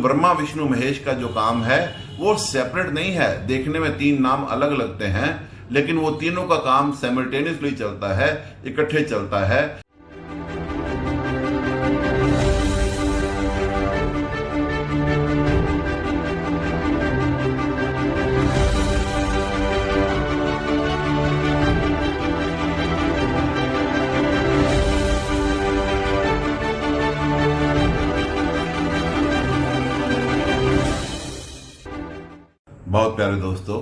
ब्रह्मा विष्णु महेश का जो काम है वो सेपरेट नहीं है। देखने में तीन नाम अलग लगते हैं, लेकिन वो तीनों का काम साइमल्टेनियसली चलता है, इकट्ठे चलता है। बहुत प्यारे दोस्तों,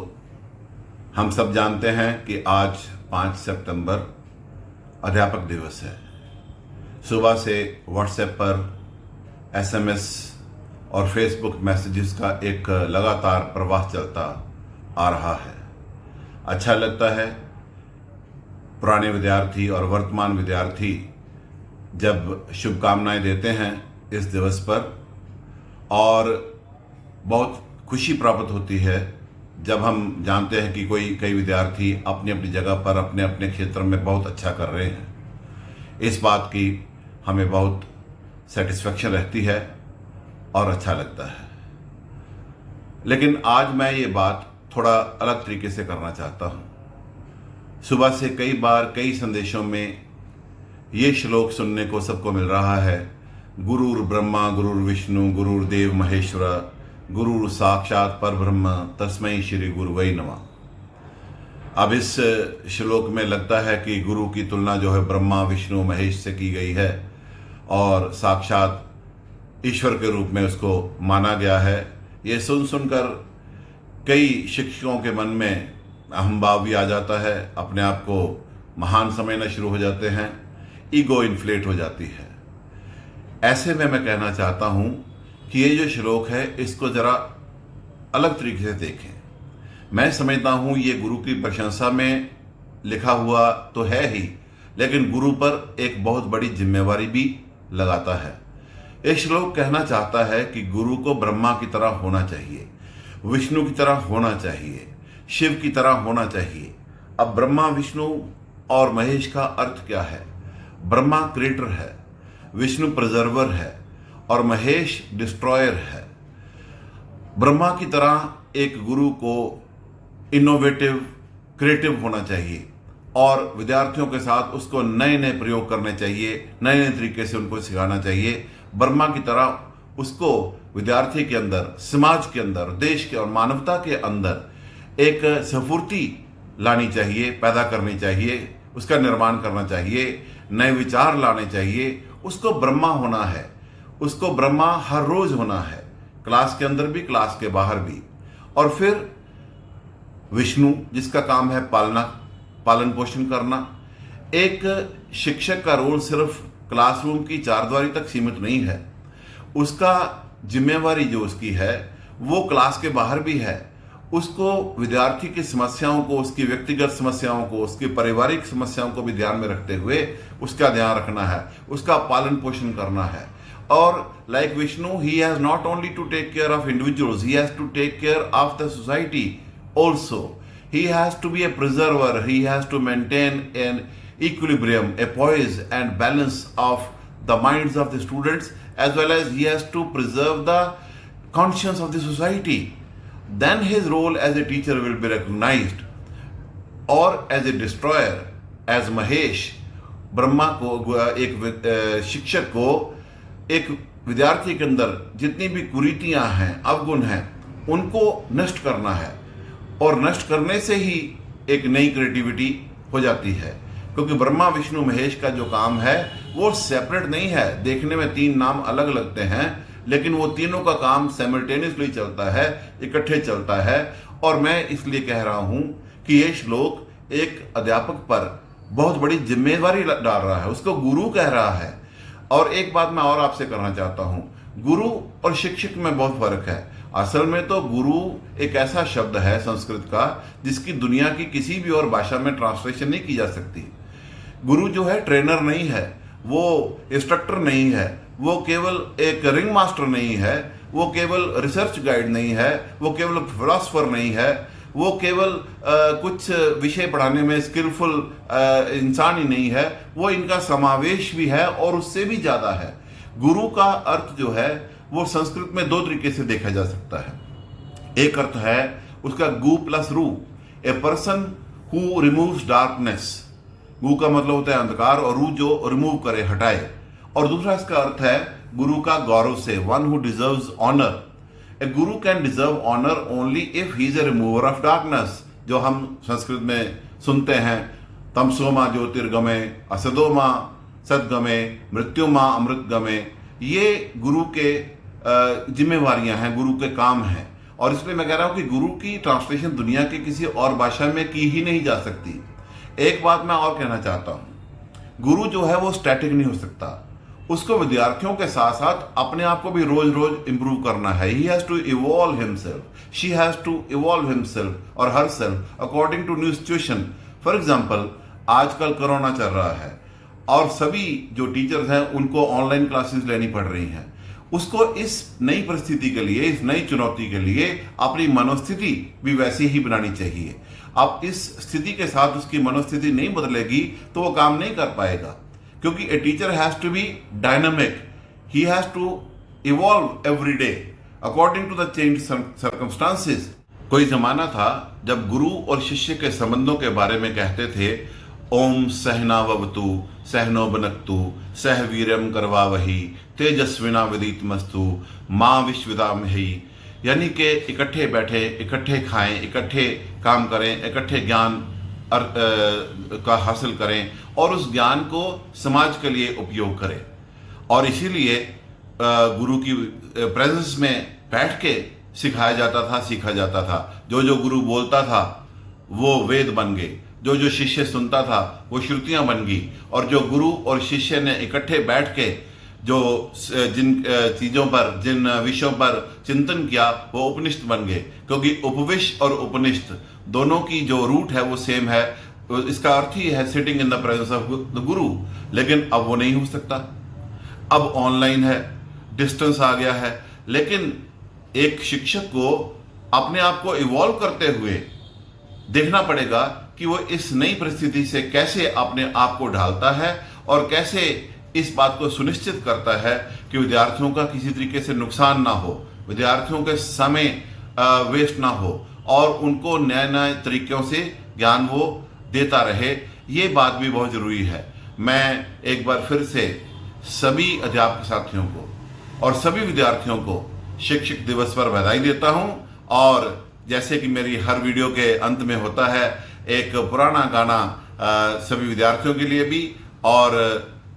हम सब जानते हैं कि आज 5 सितंबर अध्यापक दिवस है। सुबह से व्हाट्सएप पर एसएमएस और फेसबुक मैसेजेस का एक लगातार प्रवाह चलता आ रहा है। अच्छा लगता है पुराने विद्यार्थी और वर्तमान विद्यार्थी जब शुभकामनाएं देते हैं इस दिवस पर, और बहुत खुशी प्राप्त होती है जब हम जानते हैं कि कई विद्यार्थी अपनी अपनी जगह पर अपने अपने क्षेत्र में बहुत अच्छा कर रहे हैं। इस बात की हमें बहुत सेटिस्फेक्शन रहती है और अच्छा लगता है। लेकिन आज मैं ये बात थोड़ा अलग तरीके से करना चाहता हूँ। सुबह से कई बार कई संदेशों में ये श्लोक सुनने को सबको मिल रहा है, गुरुर् ब्रह्मा गुरुर्विष्णु गुरुर्देव महेश्वर गुरु साक्षात परब्रह्म तस्मै श्री गुरुवै नमः। अब इस श्लोक में लगता है कि गुरु की तुलना जो है ब्रह्मा विष्णु महेश से की गई है और साक्षात ईश्वर के रूप में उसको माना गया है। ये सुनकर कई शिक्षकों के मन में अहंभाव भी आ जाता है, अपने आप को महान समझना शुरू हो जाते हैं, ईगो इन्फ्लेट हो जाती है। ऐसे में मैं कहना चाहता हूँ कि ये जो श्लोक है इसको जरा अलग तरीके से देखें। मैं समझता हूँ ये गुरु की प्रशंसा में लिखा हुआ तो है ही, लेकिन गुरु पर एक बहुत बड़ी जिम्मेवारी भी लगाता है। ये श्लोक कहना चाहता है कि गुरु को ब्रह्मा की तरह होना चाहिए, विष्णु की तरह होना चाहिए, शिव की तरह होना चाहिए। अब ब्रह्मा विष्णु और महेश का अर्थ क्या है? ब्रह्मा क्रिएटर है, विष्णु प्रिजर्वर है और महेश डिस्ट्रॉयर है। ब्रह्मा की तरह एक गुरु को इनोवेटिव क्रिएटिव होना चाहिए और विद्यार्थियों के साथ उसको नए नए प्रयोग करने चाहिए, नए नए तरीके से उनको सिखाना चाहिए। ब्रह्मा की तरह उसको विद्यार्थी के अंदर, समाज के अंदर, देश के और मानवता के अंदर एक स्फूर्ति लानी चाहिए, पैदा करनी चाहिए, उसका निर्माण करना चाहिए, नए विचार लाने चाहिए। उसको ब्रह्मा होना है, उसको ब्रह्मा हर रोज होना है, क्लास के अंदर भी क्लास के बाहर भी। और फिर विष्णु जिसका काम है पालन पोषण करना। एक शिक्षक का रोल सिर्फ क्लासरूम की चारदीवारी तक सीमित नहीं है, उसका जिम्मेवारी जो उसकी है वो क्लास के बाहर भी है। उसको विद्यार्थी की समस्याओं को, उसकी व्यक्तिगत समस्याओं को, उसकी पारिवारिक समस्याओं को भी ध्यान में रखते हुए उसका ध्यान रखना है, उसका पालन पोषण करना है। Or like Vishnu, he has not only to take care of individuals, he has to take care of the society also. He has to be a preserver, he has to maintain an equilibrium, a poise and balance of the minds of the students, as well as he has to preserve the conscience of the society. Then his role as a teacher will be recognized. Or as a destroyer, as Mahesh, Brahma को, एक शिक्षक को एक विद्यार्थी के अंदर जितनी भी कुरीतियां हैं, अवगुण हैं, उनको नष्ट करना है। और नष्ट करने से ही एक नई क्रिएटिविटी हो जाती है, क्योंकि ब्रह्मा विष्णु महेश का जो काम है वो सेपरेट नहीं है। देखने में तीन नाम अलग लगते हैं, लेकिन वो तीनों का काम साइमल्टेनियसली चलता है, इकट्ठे चलता है। और मैं इसलिए कह रहा हूं कि ये श्लोक एक अध्यापक पर बहुत बड़ी जिम्मेवारी डाल रहा है, उसको गुरु कह रहा है। और एक बात मैं और आपसे करना चाहता हूं, गुरु और शिक्षक में बहुत फर्क है। असल में तो गुरु एक ऐसा शब्द है संस्कृत का जिसकी दुनिया की किसी भी और भाषा में ट्रांसलेशन नहीं की जा सकती। गुरु जो है ट्रेनर नहीं है, वो इंस्ट्रक्टर नहीं है, वो केवल एक रिंग मास्टर नहीं है, वो केवल रिसर्च गाइड नहीं है, वो केवल फिलोसफर नहीं है, वो केवल कुछ विषय पढ़ाने में स्किलफुल इंसान ही नहीं है, वो इनका समावेश भी है और उससे भी ज़्यादा है। गुरु का अर्थ जो है वो संस्कृत में दो तरीके से देखा जा सकता है। एक अर्थ है उसका गु प्लस रू, a person who removes darkness. गु का मतलब होता है अंधकार और रू जो रिमूव करे, हटाए। और दूसरा इसका अर्थ है गुरु का गौरव से, one who deserves honour. A guru can deserve honour only if he is a remover of darkness, जो हम संस्कृत में सुनते हैं, तमसोमा ज्योतिर्गमे, असदोमा सदगमे, मृत्युमा अमृतगमे। ये गुरु के जिम्मेवारियां हैं, गुरु के काम हैं। और इसलिए मैं कह रहा हूं कि गुरु की ट्रांसलेशन दुनिया के किसी और भाषा में की ही नहीं जा सकती। एक बात मैं और कहना चाहता हूं, गुरु जो है वो स्टैटिक नहीं हो सकता, उसको विद्यार्थियों के साथ साथ अपने आप को भी रोज रोज इंप्रूव करना है। He has to evolve himself, she has to evolve himself और herself according to new situation. For example, आजकल कोरोना चल रहा है और सभी जो टीचर्स हैं उनको ऑनलाइन क्लासेस लेनी पड़ रही हैं। उसको इस नई परिस्थिति के लिए, इस नई चुनौती के लिए अपनी मनोस्थिति भी वैसी ही बनानी चाहिए। अब इस स्थिति के साथ उसकी मनोस्थिति नहीं बदलेगी तो वो काम नहीं कर पाएगा, क्योंकि a teacher has to be dynamic, he has to evolve every day according to the change circumstances. कोई जमाना था जब गुरु और शिष्य के संबंधों के बारे में कहते थे, ओम सहनावतु सहनो बनक्तु सह वीर्यम करवावही तेजस्विना विदितमस्तु माँ विश्वविदामहि। यानी कि इकट्ठे बैठे, इकट्ठे खाएं, इकट्ठे काम करें, इकट्ठे ज्ञान का हासिल करें और उस ज्ञान को समाज के लिए उपयोग करें। और इसीलिए गुरु की प्रेजेंस में बैठ के सिखाया जाता था, सीखा जाता था। जो जो गुरु बोलता था वो वेद बन गए, जो जो शिष्य सुनता था वो श्रुतियां बन गई। और जो गुरु और शिष्य ने इकट्ठे बैठ के जो जिन चीज़ों पर, जिन विषयों पर चिंतन किया वो उपनिषद बन गए, क्योंकि उपविष्ट और उपनिषद दोनों की जो रूट है वो सेम है। इसका अर्थ ही है sitting in the presence of the गुरु। लेकिन अब वो नहीं हो सकता, अब ऑनलाइन है, डिस्टेंस आ गया है। लेकिन एक शिक्षक को अपने आप को इवॉल्व करते हुए देखना पड़ेगा कि वो इस नई परिस्थिति से कैसे अपने आप को ढालता है और कैसे इस बात को सुनिश्चित करता है कि विद्यार्थियों का किसी तरीके से नुकसान ना हो, विद्यार्थियों के समय वेस्ट ना हो और उनको नए नए तरीकों से ज्ञान वो देता रहे। ये बात भी बहुत ज़रूरी है। मैं एक बार फिर से सभी अध्यापक साथियों को और सभी विद्यार्थियों को शिक्षक दिवस पर बधाई देता हूं। और जैसे कि मेरी हर वीडियो के अंत में होता है, एक पुराना गाना सभी विद्यार्थियों के लिए भी और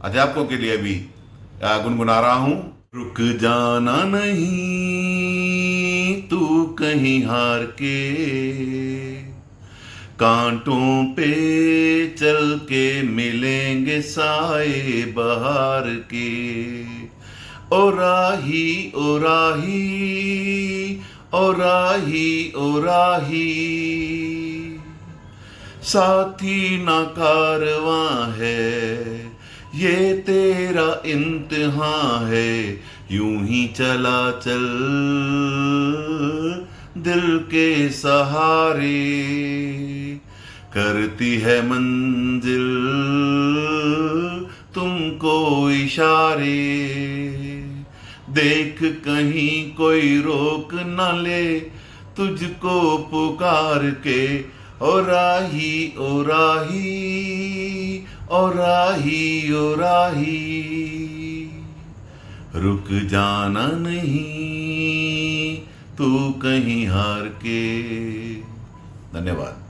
अध्यापकों के लिए भी गुनगुना रहा हूं। रुक जाना नहीं तू कहीं हार के, कांटों पे चल के मिलेंगे साए बहार के। ओ राही ओ राही ओ राही ओ राही, साथी ना कारवां है ये तेरा इम्तिहान है। यूं ही चला चल दिल के सहारे, करती है मंजिल तुमको इशारे। देख कहीं कोई रोक न ले तुझको पुकार के। ओ राही ओ राही ओ राही ओ राही, रुक जाना नहीं तू कहीं हार के। धन्यवाद।